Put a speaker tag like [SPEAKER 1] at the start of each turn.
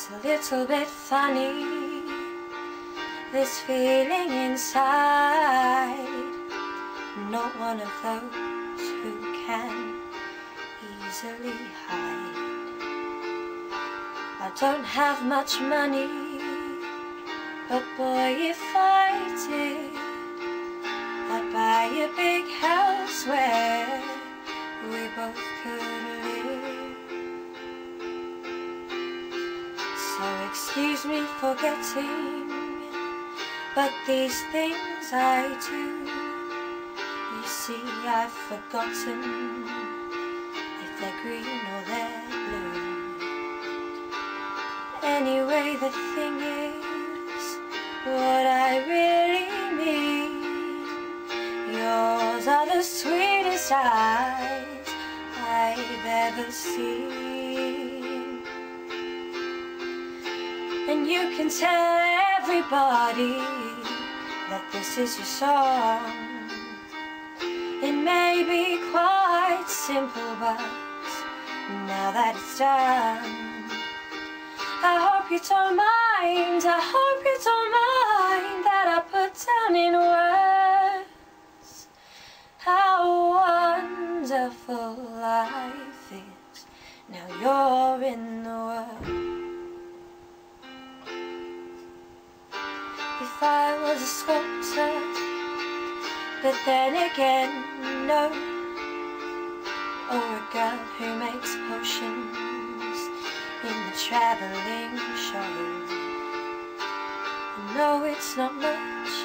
[SPEAKER 1] It's a little bit funny, this feeling inside. Not one of those who can easily hide. I don't have much money, but boy, if I did, I'd buy a big house where we both could live. So excuse me for getting, but these things I do, you see, I've forgotten if they're green or they're blue. Anyway, the thing is, what I really mean, yours are the sweetest eyes I've ever seen. And you can tell everybody that this is your song. It may be quite simple, but now that it's done, I hope you don't mind, I hope you don't mind that I put down in words how wonderful life is. Now you're in the world. If I was a sculptor, but then again, no, or a girl who makes potions in the travelling show. No, it's not much,